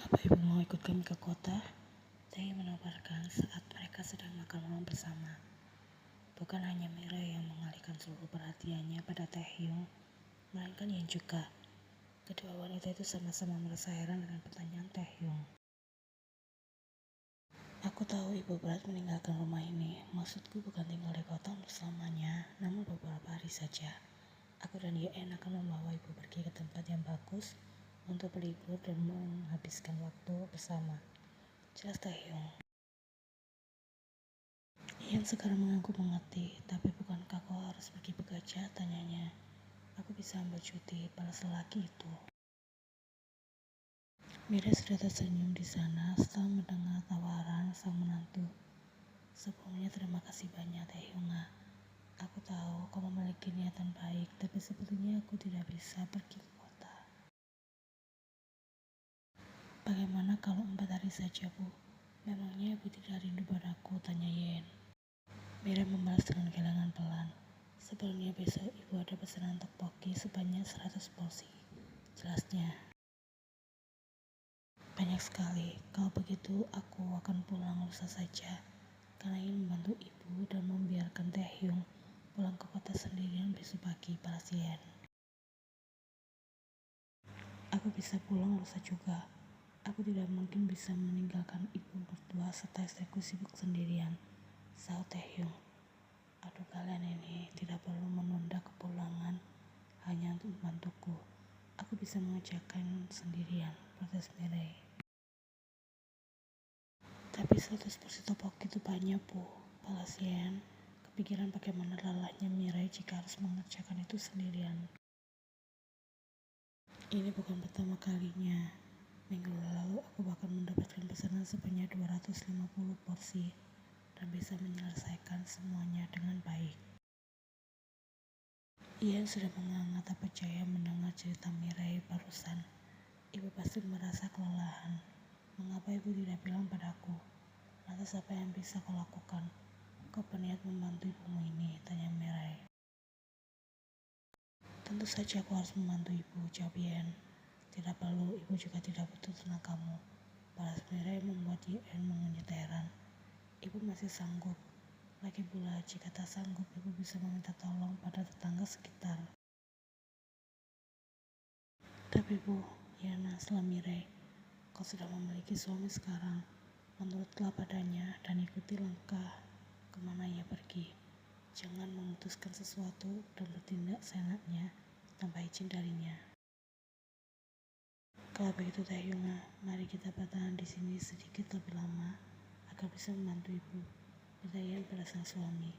Apa ibu mau ikut kami ke kota? Taehyung menawarkan saat mereka sedang makan malam bersama. Bukan hanya Mira yang mengalihkan seluruh perhatiannya pada Taehyung, melainkan Yen juga. Kedua wanita itu sama-sama merasa heran dengan pertanyaan Taehyung. Aku tahu ibu berat meninggalkan rumah ini. Maksudku bukan tinggal di kota untuk selamanya, namun beberapa hari saja. Aku dan Yen akan membawa ibu pergi ke tempat yang bagus untuk berlibur dan menghabiskan waktu bersama. Jelas Taehyung. Yen sekarang mengaku mengerti, tapi bukankah kau harus pergi bekerja? Tanyanya. Aku bisa ambil cuti, balas lelaki itu. Mira sudah tersenyum di sana setelah mendengar tawaran sang menantu. Sebelumnya terima kasih banyak Taehyung. Aku tahu kau memiliki niatan baik, tapi sepertinya aku tidak bisa pergi ke kota. Bagaimana kalau 4 hari saja, Bu? Memangnya ibu tidak rindu padaku? Tanya Yen. Mira membalas dengan kehilangan pelan. Sebelumnya besok ibu ada pesanan tteokbokki sebanyak 100 porsi. Jelasnya. Banyak sekali. Kalau begitu aku akan pulang lusa saja. Karena ingin membantu ibu dan membiarkan Taehyung pulang ke kota sendirian besok pagi, balas Yen. Aku bisa pulang lusa juga. Aku tidak mungkin bisa meninggalkan ibu berdua serta istriku sibuk sendirian, sahut Taehyung. Aduh, kalian ini tidak perlu menunda kepulangan hanya untuk membantuku. Aku bisa mengerjakan sendirian, protes Mirei. Tapi 100 porsi tteokbokki itu banyak, Bu, balas Yen. Kepikiran bagaimana lelahnya Mirei jika harus mengerjakan itu sendirian. Ini bukan pertama kalinya. Minggu lalu aku bahkan mendapatkan pesanan sebanyak 250 porsi dan bisa menyelesaikan semuanya dengan baik. Ian sudah menganga tak percaya mendengar cerita Mirei barusan. Ibu pasti merasa kelelahan. Mengapa ibu tidak bilang padaku? Lantas apa yang bisa kau lakukan? Kau berniat membantu ibumu ini, tanya Mirei. Tentu saja aku harus membantu ibu, jawab Yen. Tidak perlu, ibu juga tidak butuh tenagamu. Balas Mirei membuat Yen mengenyit heran. Ibu masih sanggup. Lagi pula jika tak sanggup, ibu bisa meminta tolong pada tetangga sekitar. Tapi Bu, Yana setelah Mirei, kau sudah memiliki suami sekarang. Menurutlah padanya dan ikuti langkah kemana ia pergi. Jangan memutuskan sesuatu dan bertindak seenaknya tanpa izin darinya. Kalau begitu Taehyung, mari kita bertahan di sini sedikit lebih lama agar bisa membantu ibu. Bertanya pada sang suami.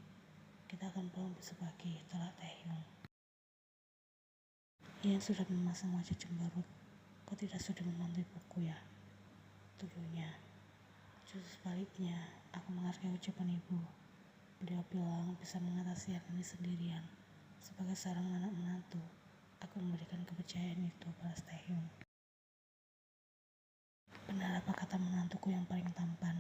Kita akan pulang besok pagi, telah Taehyung. Ian sudah memasang wajah cemberut. Kau tidak sudah membantu ibuku ya? Tujuhnya. Justru sebaliknya, aku menghargai ucapan ibu. Beliau bilang bisa mengatasi hal ini sendirian. Sebagai seorang anak menantu, aku memberikan kepercayaan itu pada Taehyung. Benar apa kata menantuku yang paling tampan?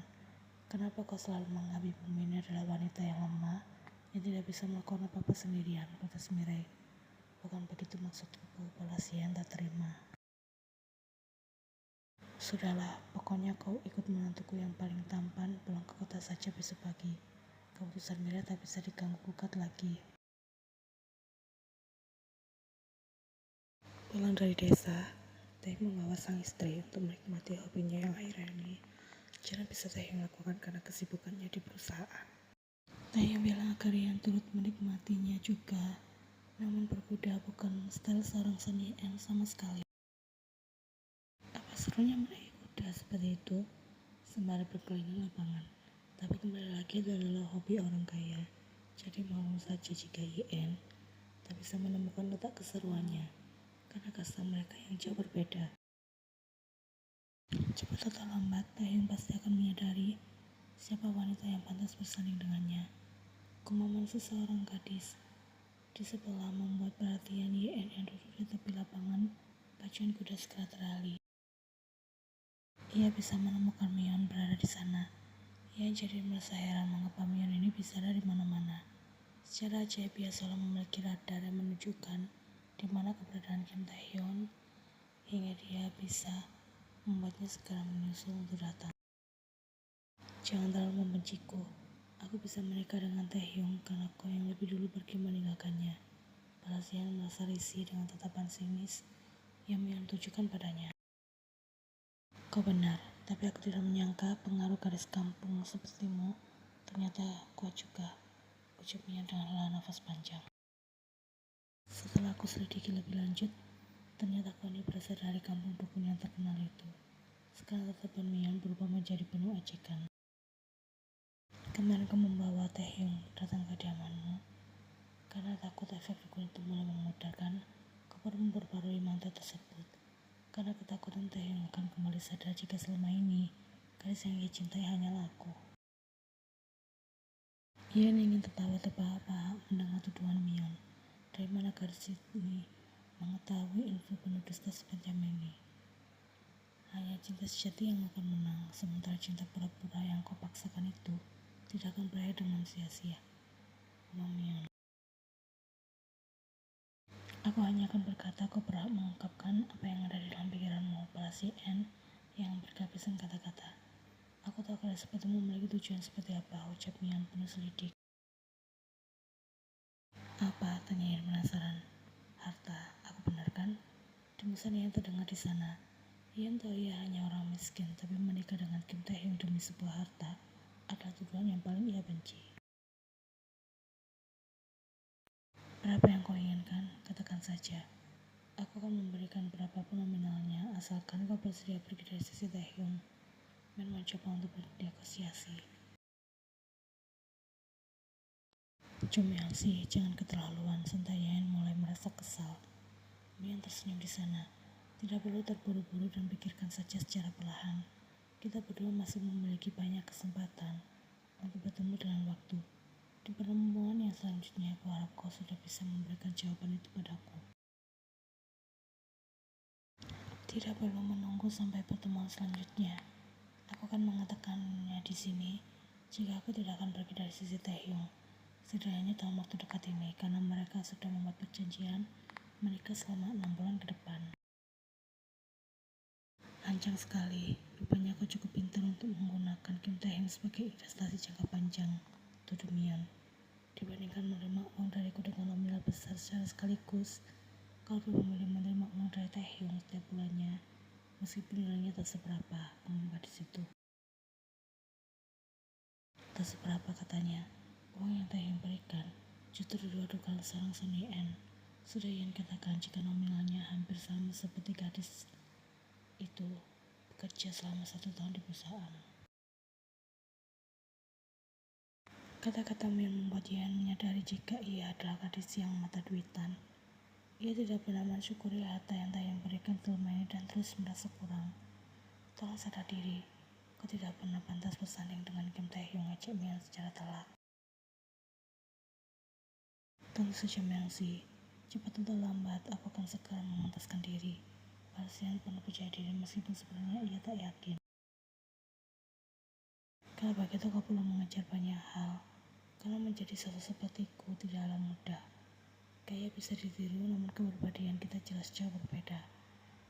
Kenapa kau selalu menganggap ibumu ini adalah wanita yang lemah, yang tidak bisa melakukan apa-apa sendirian, protes Mirei. Bukan begitu maksudku, balas Yen tak terima. Sudahlah, pokoknya kau ikut menantuku yang paling tampan pulang ke kota saja besok pagi. Keputusan Mira tak bisa diganggu-gugat lagi. Pulang dari desa, Taehyung membawa sang istri untuk menikmati hobinya yang akhir-akhir ini jarang bisa Taehyung lakukan karena kesibukannya di perusahaan. Taehyung bilang agar Yen turut menikmatinya juga, namun berkuda bukan style seorang seniman sama sekali. Apa serunya menaiki kuda seperti itu sembari berkeliling lapangan? Tapi kembali lagi itu adalah hobi orang kaya. Jadi mau saja jika Yen tak bisa menemukan letak keseruannya karena kasta mereka yang jauh berbeda. Cepat atau lambat, Taehyung pasti akan menyadari siapa wanita yang pantas bersanding dengannya. Kemampuan seseorang gadis di sebelah membuat perhatian Yen yang duduk di tepi lapangan pacuan kuda segera teralih. Ia bisa menemukan Mion berada di sana. Ia jadi merasa heran mengapa Mion ini bisa ada di mana-mana. Secara ajaib ia selalu memiliki radar yang menunjukkan di mana keberadaan Kim Taehyung hingga dia bisa membuatnya segera menyusul untuk datang. Jangan terlalu membenciku. Aku bisa menikah dengan Taehyung karena kau yang lebih dulu pergi meninggalkannya. Balas Yan merasa risih dengan tatapan sinis yang Mion tujukan padanya. Kau benar, tapi aku tidak menyangka pengaruh gadis kampung sepertimu ternyata kuat juga, ucap Mion dengan hela nafas panjang. Setelah aku selidiki lebih lanjut, ternyata kau ini berasal dari kampung dukun yang terkenal itu. Sekarang tatapan Mion berubah menjadi penuh ejekan. Kemarin kau membawa Taehyung datang ke kediamanmu karena takut efek dukun itu mulai memudar kan? Kau perlu memperbarui mantra tersebut karena ketakutan Taehyung akan kembali sadar jika selama ini gadis yang ia cintai hanyalah aku. Ia ingin tertawa terbahak-bahak mendengar tuduhan Mion. Dari mana gadis ini mengetahui info penuh dusta semacam ini? Hanya cinta sejati yang akan menang, sementara cinta pura-pura yang kau paksakan itu tidak akan berakhir dengan sia-sia. Omong Mion. Aku hanya akan berkata kau berhak mengungkapkan apa yang ada di dalam pikiranmu, balas N yang berkehabisan kata-kata. Aku tahu kalau sepertimu memiliki tujuan seperti apa, ucap Mion penuh selidik. Apa? Tanya Yan penasaran. Harta, aku benar kan? Dengusan yang terdengar di sana. Yan tahu ia hanya orang miskin, tapi menikah dengan Kim Taehyung demi sebuah harta adalah tuduhan yang paling ia benci. Berapa yang kau inginkan? Katakan saja. Aku akan memberikan berapapun nominalnya, asalkan kau bersedia pergi dari sisi Taehyung. Mion mencoba untuk bernegosiasi. Jum Yangsi, jangan keterlaluan, sentai Yan mulai merasa kesal. Mion tersenyum di sana. Tidak perlu terburu-buru dan pikirkan saja secara perlahan. Kita berdua masih memiliki banyak kesempatan untuk bertemu dengan waktu. Di pertemuan yang selanjutnya, aku harap kau sudah bisa memberikan jawaban itu padaku. Tidak perlu menunggu sampai pertemuan selanjutnya. Aku akan mengatakannya di sini jika aku tidak akan pergi dari sisi Taehyung. Setidaknya dalam waktu dekat ini, karena mereka sudah membuat perjanjian menikah selama 6 bulan ke depan. Lancang sekali, rupanya kau cukup pintar untuk menggunakan Kim Taehyung sebagai investasi jangka panjang, tuduh Mion. Dibandingkan menerima uang dariku dengan nominal besar secara sekaligus, kau lebih memilih menerima uang dari Taehyung setiap bulannya, meskipun nilainya tak seberapa, mengapa di situ. Tak seberapa katanya, uang yang Taehyung berikan justru diadukan seorang Sunny N. Sudah Yan katakan jika nominalnya hampir sama seperti gadis itu bekerja selama 1 tahun di perusahaan. Kata-kata Mion membuat Yan menyadari jika ia adalah gadis yang mata duitan. Ia tidak pernah mensyukuri harta yang Taehyung berikan selama ini dan terus merasa kurang. Tolong sadar diri, kau tidak pernah pantas bersanding dengan Kim Taehyung, ngecek Mion secara telak. Tunggu saja Mengsi, cepat atau lambat aku akan segera memantaskan diri. Yan penuh percaya diri meskipun sebenarnya ia tak yakin. Kalau begitu kau perlu mengejar banyak hal, karena menjadi sosok sepertiku tidaklah mudah. Gaya bisa ditiru, namun kepribadian kita jelas jauh berbeda.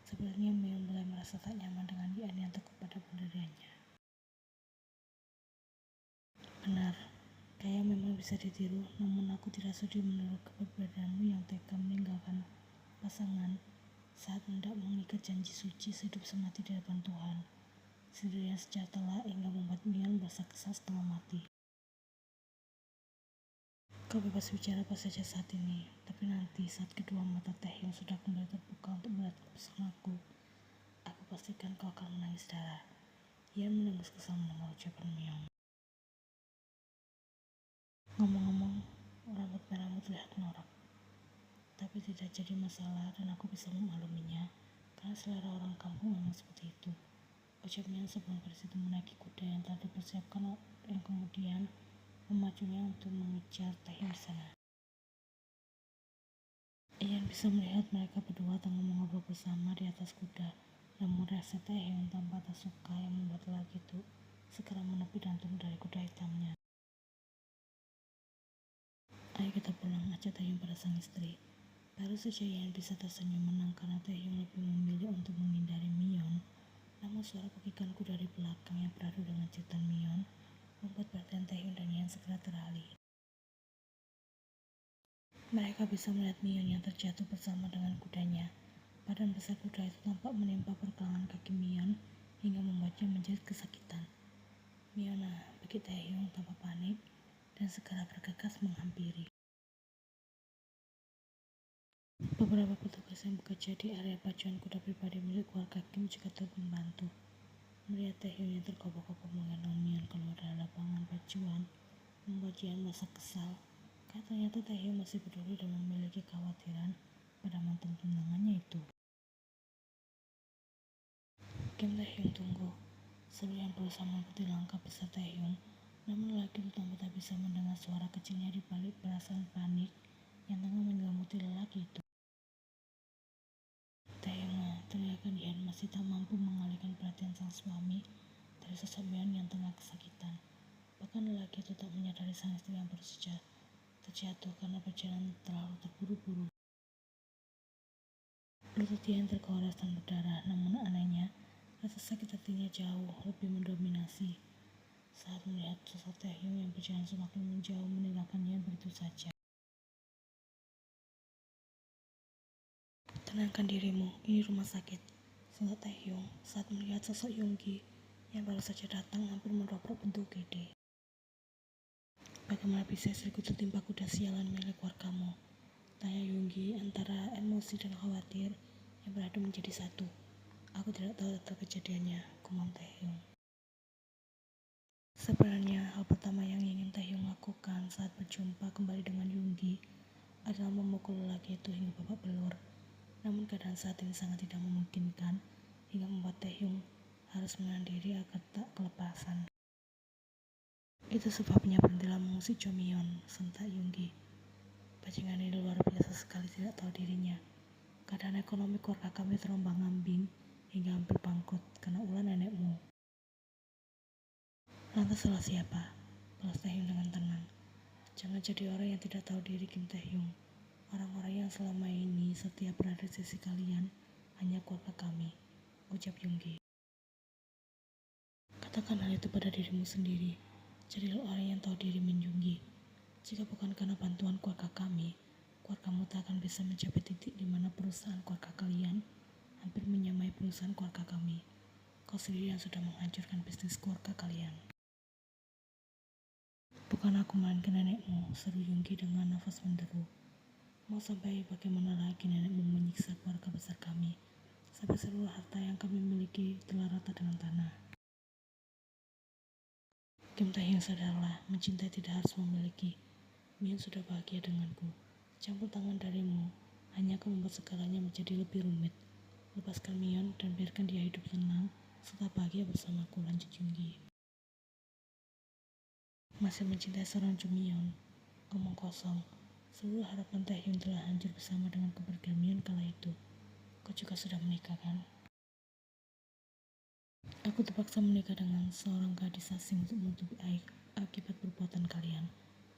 Sebenarnya Mion mulai merasa tak nyaman dengan Yan yang tekuk pada pendiriannya. Benar, gaya memang bisa ditiru, namun aku tidak sudi meniru kepribadianmu yang tega meninggalkan pasangan saat hendak mengikat janji suci sehidup semati di hadapan Tuhan. Sendirian sejak telak hingga membuat Mion merasa kesal setengah mati. Kau bebas bicara apa saja saat ini, tapi nanti saat kedua mata Taehyung sudah kembali terbuka untuk melihat pesongaku, aku pastikan kau akan menangis darah. Ia mendengus kesal mendengar ucapan Mion. Ngomong-ngomong, rambut merahmu terlihat norak, tapi tidak jadi masalah dan aku bisa memakluminya, karena selera orang kampung memang seperti itu. Ucap Mion sebelum gadis itu menaiki kuda yang telah dipersiapkan yang kemudian memacunya untuk mengejar Taehyung di sana. Ian bisa melihat mereka berdua tengah mengobrol bersama di atas kuda, namun reaksi Taehyung tanpa tak suka yang membuat lelaki itu segera menepi dan turun dari kuda hitamnya. Ayo kita pulang, ajak Taehyung pada sang istri. Baru saja Ian bisa tersenyum menang karena Taehyung lebih memilih untuk menghindari Mion Namun suara pekikanku dari belakang yang beradu dengan ciutan Mion membuat perhatian Taehyung dan Yan segera teralih. Mereka bisa melihat Mion yang terjatuh bersama dengan kudanya. Badan besar kuda itu tampak menimpa pergelangan kaki Mion hingga membuatnya menjerit kesakitan. Miona, bagi Taehyung tanpa panik dan segera bergegas menghampiri. Beberapa petugas yang bekerja di area pacuan kuda pribadi milik keluarga Kim juga turut membantu. Melihat Taehyung yang terkoboh-koboh menggendong Mion keluar dari lapangan pacuan, membuat Jian merasa kesal. Karena ternyata Taehyung masih peduli dan memiliki kekhawatiran pada mantan tunangannya itu. Kim Taehyung tunggu. Seru yang berusaha mengikuti langkah besar Taehyung, namun lelaki itu tampak tak bisa mendengar suara kecilnya di balik perasaan panik yang tengah menyelimuti lelaki itu. Taehyung, teriakan Jian masih tak mampu mengalihkan perhatian sang suami dari sosok Mion yang tengah kesakitan. Bahkan lelaki itu tak menyadari sang istri yang baru saja terjatuh karena perjalanan terlalu terburu-buru. Lutut Jian tergores dan berdarah, namun anehnya, rasa sakit hatinya jauh lebih mendominasi saat melihat sosok Taehyung yang berjalan semakin menjauh meninggalkan Jian begitu saja. Tenangkan dirimu, ini rumah sakit, sentak Taehyung saat melihat sosok Yoongi yang baru saja datang hampir mendobrak pintu UGD. Bagaimana bisa istriku tertimpa kuda sialan milik keluargamu? Tanya Yoongi antara emosi dan khawatir yang beradu menjadi satu. Aku tidak tahu detail kejadiannya, gumam Taehyung. Sebenarnya hal pertama yang ingin Taehyung lakukan saat berjumpa kembali dengan Yoongi adalah memukul lelaki itu hingga babak belur. Namun keadaan saat ini sangat tidak memungkinkan hingga membuat Taehyung harus menahan diri agar tak kelepasan. Itu sebabnya berhentilah mengusik Jomion, sentak Yoongi. Bajingan ini luar biasa sekali tidak tahu dirinya. Keadaan ekonomi keluarga kami terombang-ambing hingga hampir bangkrut karena ulah nenekmu. Lantas salah siapa? Balas Taehyung dengan tenang. Jangan jadi orang yang tidak tahu diri, Kim Taehyung. Orang-orang yang selama ini setia berada di sisi kalian hanya keluarga kami, ucap Yoongi. Katakan hal itu pada dirimu sendiri. Jadilah orang yang tahu diri, Min Yoongi. Jika bukan karena bantuan keluarga kami, keluargamu tak akan bisa mencapai titik di mana perusahaan keluarga kalian hampir menyamai perusahaan keluarga kami. Kau sendiri yang sudah menghancurkan bisnis keluarga kalian. Bukan aku melainkan nenekmu, seru Yoongi dengan nafas menderu. Mau sampai bagaimana lagi nenekmu menyiksa keluarga besar kami, sampai seluruh harta yang kami miliki telah rata dengan tanah. Kim Taehyung, sadarlah, mencintai tidak harus memiliki. Mion sudah bahagia denganku. Campur tangan darimu hanya akan membuat segalanya menjadi lebih rumit. Lepaskan Mion dan biarkan dia hidup tenang serta bahagia bersamaku, lanjut Yoongi. Masih mencintai seorang Jomion? Omong kosong. Seluruh harapan Taehyung telah hancur bersama dengan kepergian Mion kala itu. Kau juga sudah menikah, kan? Aku terpaksa menikah dengan seorang gadis asing untuk menutupi akibat perbuatan kalian,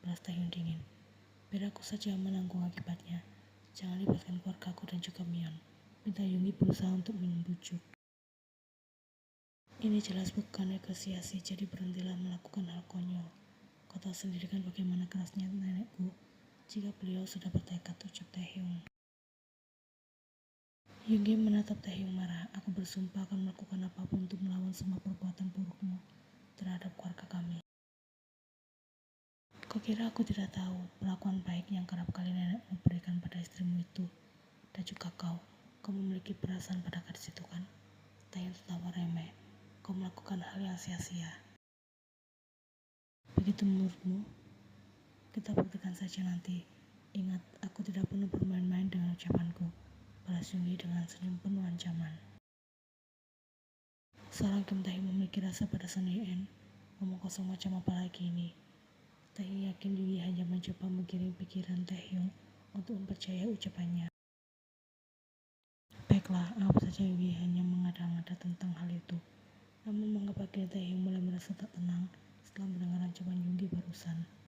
balas Taehyung dingin. Biar aku saja menanggung akibatnya. Jangan libatkan keluargaku dan juga Mion, minta Yoongi berusaha untuk membujuk. Ini jelas bukan negosiasi, jadi berhentilah melakukan hal konyol. Kau tahu sendiri kan bagaimana kerasnya nenekku jika beliau sudah bertekad, ucap Taehyung. Yoongi menatap Taehyung marah. Aku bersumpah akan melakukan apapun untuk melawan semua perbuatan burukmu terhadap keluarga kami. Kau kira aku tidak tahu perlakuan baik yang kerap kali nenekmu berikan pada istrimu itu? Dan juga kau memiliki perasaan pada gadis itu, kan? Taehyung tertawa remeh. Kau melakukan hal yang sia-sia. Begitu menurutmu? Kita buktikan saja nanti. Ingat, aku tidak pernah bermain-main dengan ucapanku, balas Yoongi dengan senyum penuh ancaman. Seorang Kim Taehyung memiliki rasa pada Sun-hye-in. Ngomong kosong macam apa lagi ini? Taehyung yakin Yoongi hanya mencoba menggiring pikiran Taehyung untuk mempercayai ucapannya. Baiklah, anggap saja Yoongi hanya mengada-ngada tentang hal itu. Namun mengapa kini Taehyung mulai merasa tak tenang setelah mendengar ancaman Yoongi barusan?